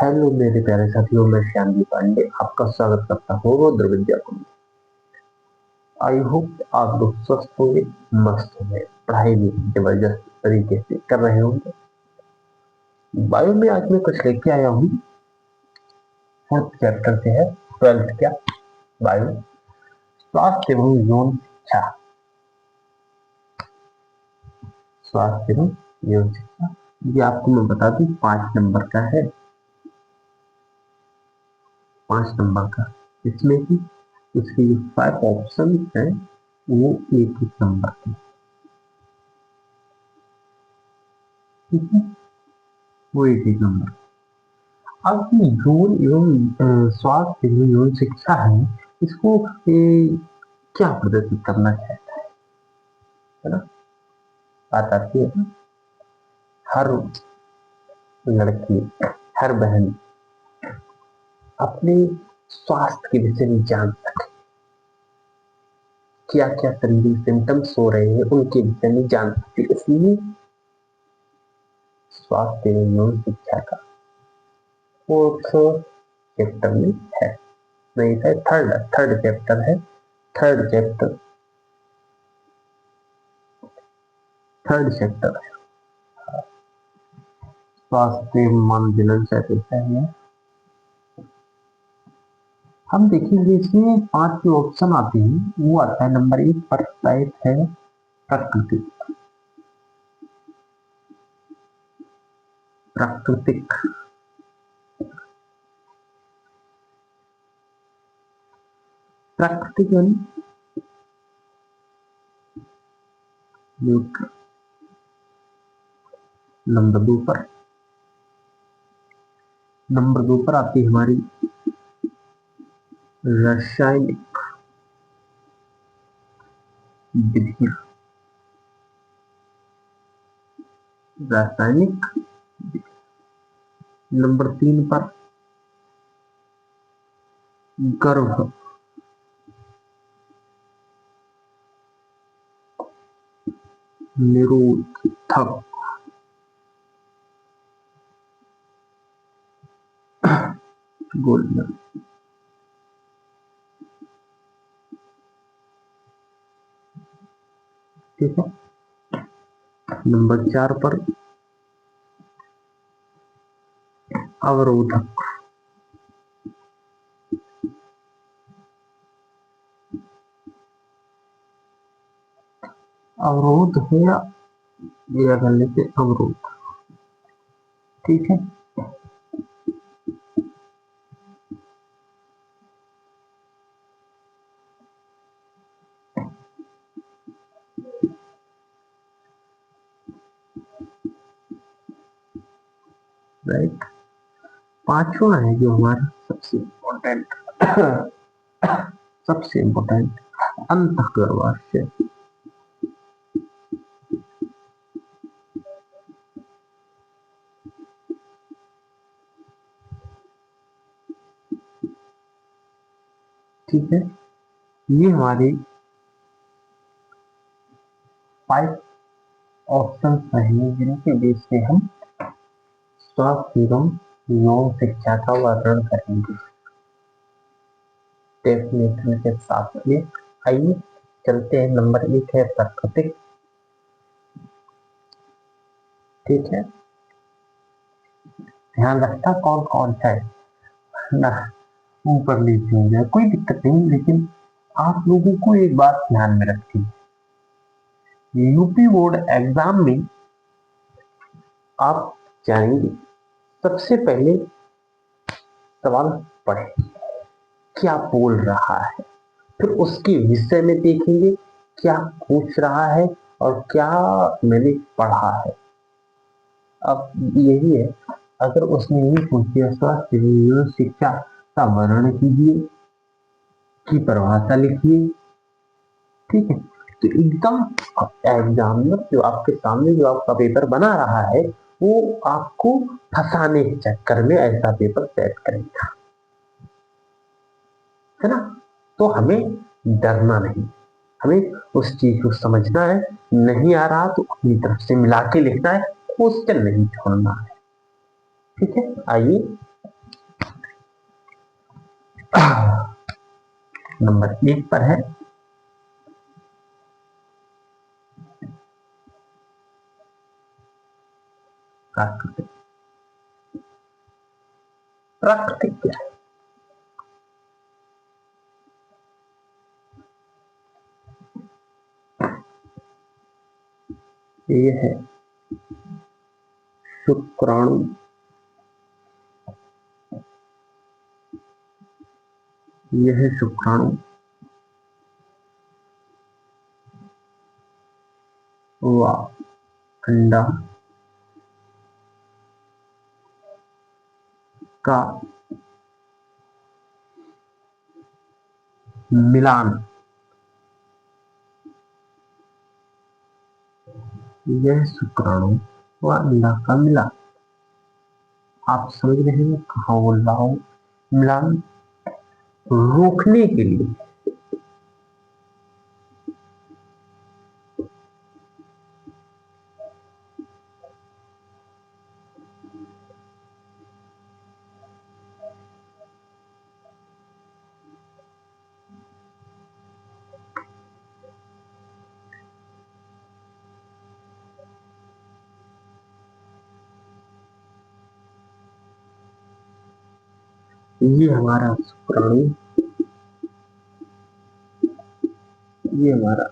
Hello मेरे प्यारे साथियों, मैं श्यामजी पांडे आपका स्वागत करता हूँ रुद्र विद्या को। आई होप आप लोग स्वस्थ होंगे, मस्त होंगे, पढ़ाई भी जबरदस्त तरीके से कर रहे होंगे। बायो में आज मैं कुछ लेके आया हूँ। फोर्थ चैप्टर से है, 12th क्या बायो, स्वास्थ्य एवं यौन शिक्षा। स्वास्थ्य एवं यौन शिक्षा ये आपको मैं बता दूं 5 नंबर का है। 5 नंबर का, इसमें की इसके जो 5 ऑप्शन है वो एक एक नंबर के, ठीक है, वो एक एक नंबर। अब यौन एवं स्वास्थ्य एवं यौन शिक्षा है, इसको क्या प्रदर्शित करना चाहता है ना। बात आती है ना, हर लड़की, हर बहन अपने स्वास्थ्य के विषय में जान सके, क्या क्या शरीर सिम्टम्स हो रहे हैं उनके विषय में जान सके। इसलिए स्वास्थ्य एवं यौन शिक्षा का फोर्थ चैप्टर में है, नहीं है, थर्ड चैप्टर है। थर्ड चैप्टर है स्वास्थ्य मानदंड ऐसा है। हम देखेंगे इसमें 5 जो ऑप्शन आते हैं वो आता है नंबर 1 पर टाइप है प्राकृतिक। प्राकृतिक प्राकृतिक यानी न्यूट्रल। नंबर 2 पर आती है हमारी रासायनिक विधियां। रासायनिक। नंबर 3 पर गर्भ निरोधक गोल्डन। ठीक है। नंबर 4 पर अवरोधक। अवरोध है या ये कर लेते अवरोध, ठीक है। राइट। 5वां है जो हमारा सबसे इम्पोर्टेंट सबसे इम्पोर्टेंट अंतःगर्भाशय। ठीक है, ये हमारे 5 ऑप्शन रहेंगे जिनके बेस पे हम स्वास्थ्य एवं यौन शिक्षा का वर्णन करेंगे डेफिनेशन के साथ में। आइए चलते हैं। नंबर 1 है प्राकृतिक। ठीक है, ध्यान रखना कौन कौन सा है ना, ऊपर नीचे हो जाए कोई दिक्कत नहीं, लेकिन आप लोगों को एक बात ध्यान में रखनी है, यूपी बोर्ड एग्जाम में आप जाएंगे सबसे पहले सवाल पढ़े क्या बोल रहा है, फिर उसके विषय में देखेंगे क्या पूछ रहा है और क्या मैंने पढ़ा है। अब यही है, अगर उसने ये पूछ दिया स्वास्थ्य एवं शिक्षा का वर्णन कीजिए की परिभाषा लिखिए, ठीक है, तो एकदम एग्जामिनर जो आपके सामने जो आपका पेपर बना रहा है वो आपको फंसाने के चक्कर में ऐसा पेपर सेट करेगा, है ना। तो हमें डरना नहीं, हमें उस चीज को समझना है, नहीं आ रहा तो अपनी तरफ से मिला के लिखना है, क्वेश्चन नहीं छोड़ना है। ठीक है, आइए नंबर 1 पर है प्राकृतिक। प्राकृतिक क्या है? ये है शुक्राणु, ये है शुक्राणु व अंडा का मिलान। यह शुक्राणु व अंडा का मिलान। आप समझ रहे हैं कहाँ बोल रहा हूं? मिलान रोकने के लिए। ये हमारा शुक्राणु, ये हमारा,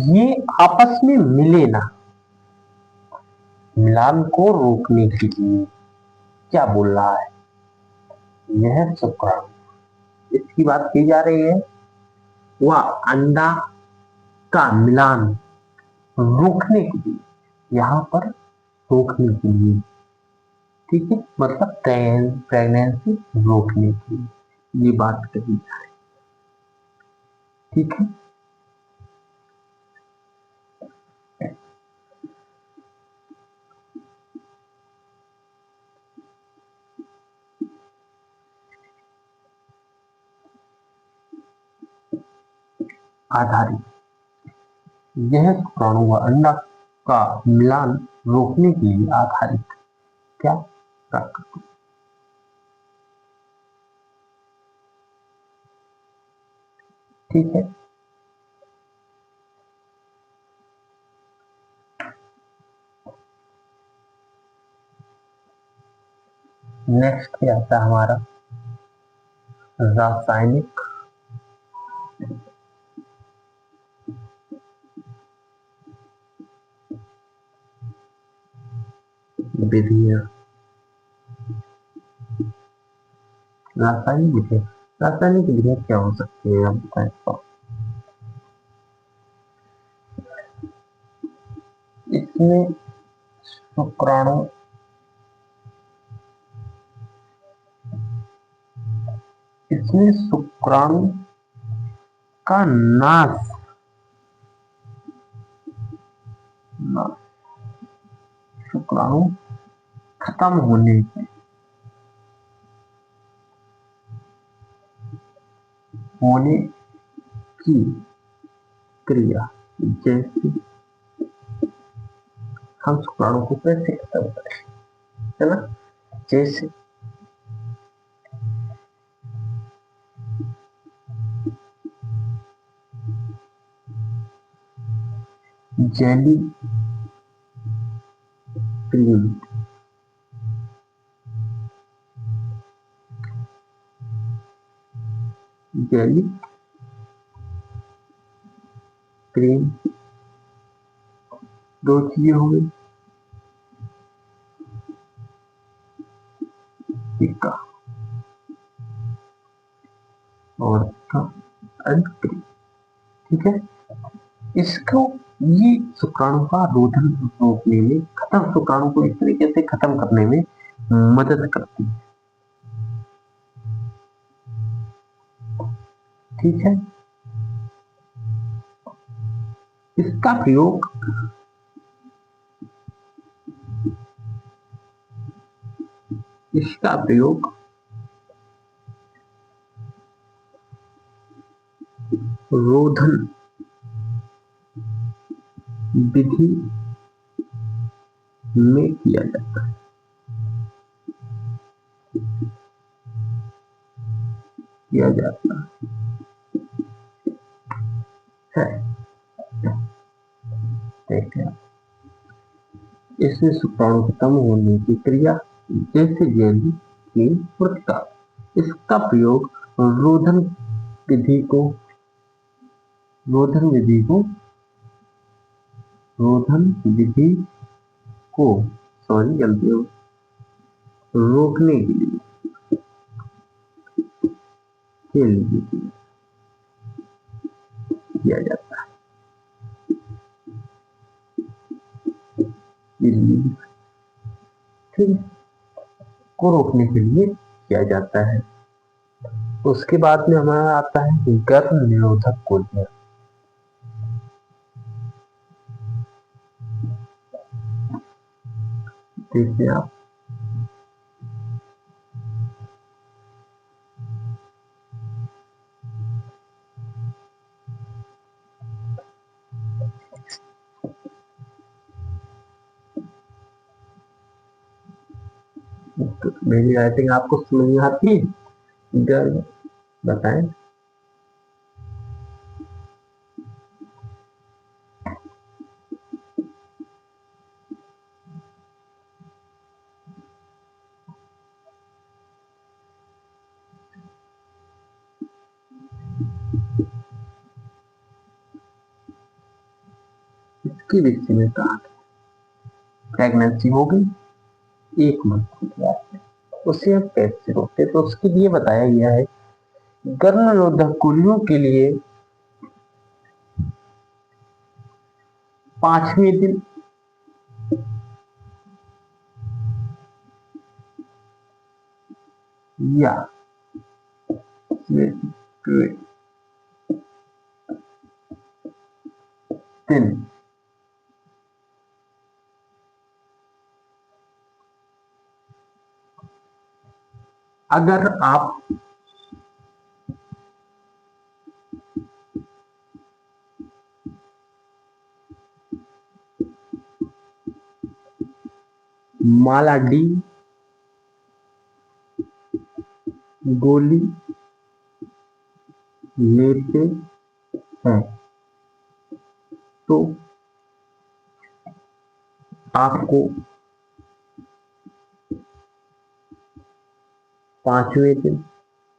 ये आपस में मिले ना, मिलान को रोकने के लिए क्या बोल रहा है? यह शुक्राणु, इसकी बात की जा रही है, वह अंडा का मिलान रोकने के लिए, यहां पर रोकने के लिए, ठीक है, मतलब प्रेगनेंसी रोकने के लिए ये बात कही जा रही है, ठीक है। आधारित, यह शुक्राणु व अंडा का मिलान रोकने के लिए आधारित क्या? प्राकृतिक। ठीक है। नेक्स्ट क्या आता है हमारा? रासायनिक विधियां। रासायनिक विधियां, रासायनिक विधियां क्या हो सकती है आप बताएं तो? इसमें शुक्राणु, इसमें शुक्राणु का नाश, शुक्राणु खत्म होने की क्रिया। जैसे हम शुक्राणु को कैसे खत्म करें, है ना? जैसे जेली क्रीम, जेली क्रीम, दो चीजें हो गई, टिक्का और एंड क्रीम, ठीक है। इसको, ये शुक्राणु का रोधन रोकने में, खत्म, शुक्राणु को इस तरीके से खत्म करने में मदद करती है, ठीक है। इसका प्रयोग इसका प्रयोग रोधन विधि में किया जाता है। किया जाता है। देखते हैं इसमें शुक्राणु खत्म होने की क्रिया जैसे जैविक की वृद्धता। इसका प्रयोग रोधन विधि को रोधन विधि को रोधन विधि को सॉरी गलती हो रोकने के लिए किया जाता है। ठीक को रोकने के लिए किया जाता है। उसके बाद में हमारा आता है गर्भ निरोधक कुल्हियां। देखिए आप तो मेरी राइटिंग आपको समझ में आती है? गर्भ बताएं। इसके विषय में कहा प्रेगनेंसी हो गई 1 मंथ हो गया है, उसे हम कैसे रोकते? तो उसके लिए बताया गया है गर्भ निरोधक कुल्हियों के लिए 5वें दिन या 6वें दिन अगर आप माला डी गोली लेते हैं तो आपको 5वें दिन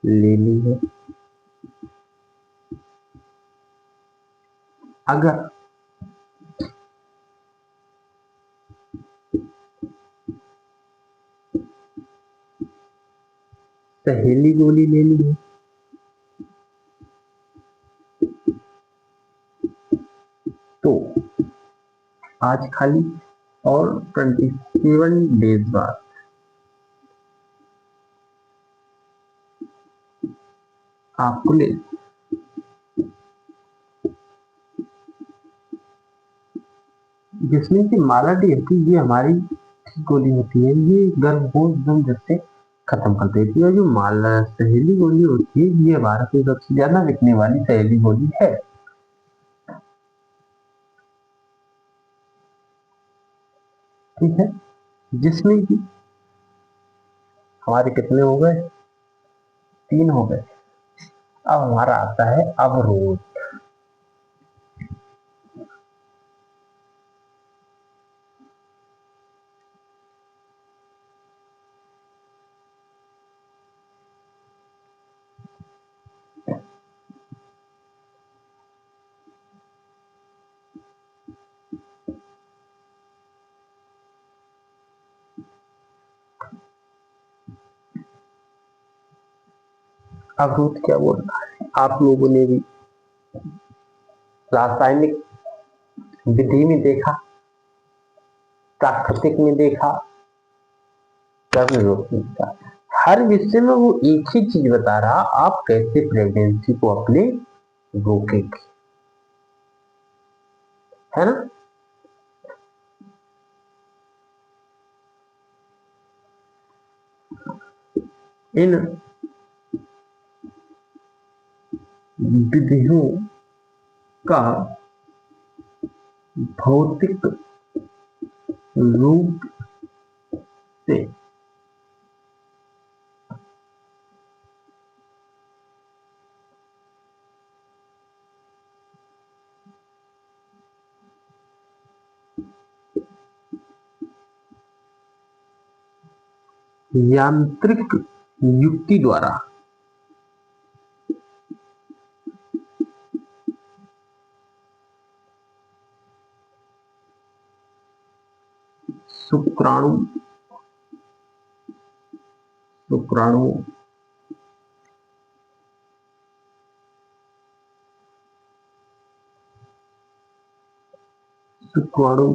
लेनी है। अगर सहेली गोली लेनी है तो आज खाली और 27 डेज बाद आपको ले जिसमें कि माला डी होती है ये हमारी गोली होती है, ये गर्भ को एकदम जब से खत्म कर देती है। और जो माला सहेली गोली होती है ये भारत में सबसे ज्यादा बिकने वाली सहेली गोली है। ठीक है, जिसमें कि हमारे कितने हो गए? 3 हो गए। अब हमारा आता है अवरोध। अवरोध क्या बोल रहा है? आप लोगों ने भी रासायनिक विधि में देखा, प्राकृतिक में देखा, कर्म योग में देखा। हर विषय में वो एक ही चीज बता रहा, आप कैसे प्रेगनेंसी को अपने रोकेंगे, है ना? इन विधियों का भौतिक रूप से यांत्रिक युक्ति द्वारा शुक्राणु शुक्राणु शुक्राणु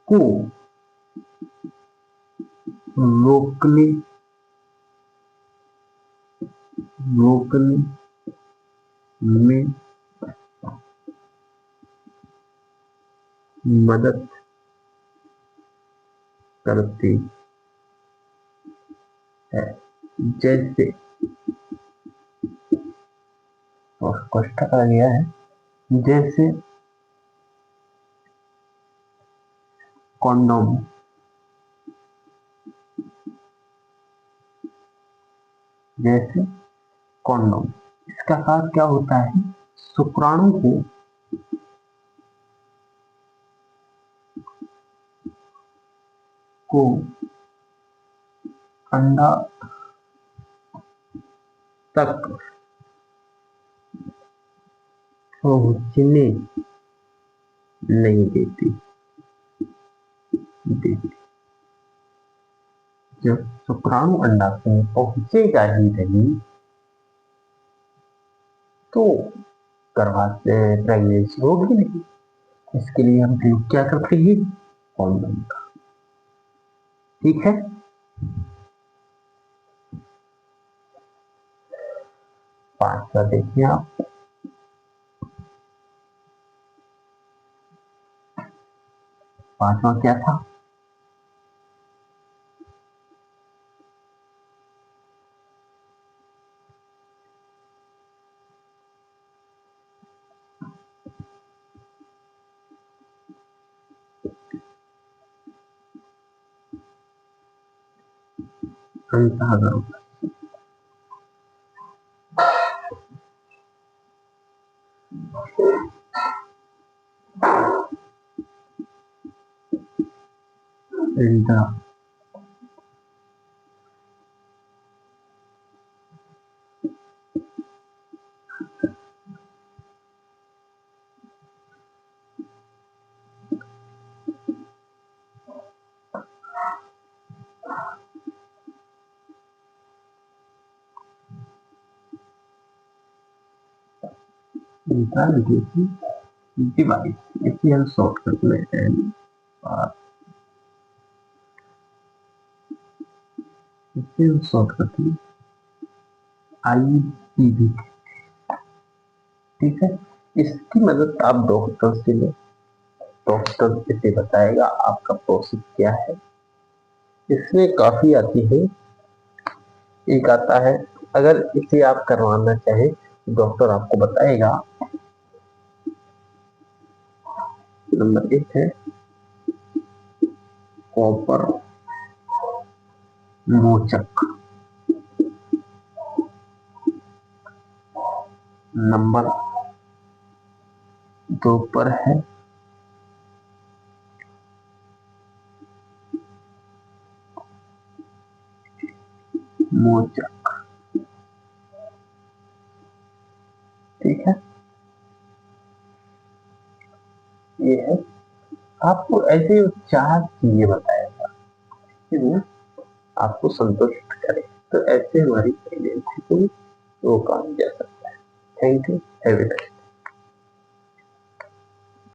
को रोकने रोकने में मदद करती है। जैसे और कोष्ठक आ गया है, जैसे कॉन्डोम, जैसे कॉन्डोम। इसका कार्य क्या होता है? शुक्राणु को अंडा तक पहुंचने नहीं देती। जब शुक्राणु अंडा में पहुंचेगा ही नहीं तो गर्भाशय से प्रेगनेंसी होगी नहीं। इसके लिए हम प्रयोग क्या करते हैं? कॉन्डोम का। ठीक है। पांचवा देखिए आप, पांचवा क्या था? अंतःगर्भ। डिवाइस, इसे हम शॉर्टकट में शॉर्टकट में IPV। ठीक है। इसकी मदद आप डॉक्टर से ले, डॉक्टर इसे बताएगा आपका प्रोसेस क्या है। इसमें काफी आती है। एक आता है, अगर इसे आप करवाना चाहे डॉक्टर आपको बताएगा। नंबर 1 है कॉपर मोचक। नंबर 2 पर है मोचक। ठीक है। ये है, आपको ऐसे 4 चीजें बताएगा कि वो आपको संतुष्ट करे, तो ऐसे हमारी प्रेगनेंसी को रोका जा सकता है। Thank you. Have a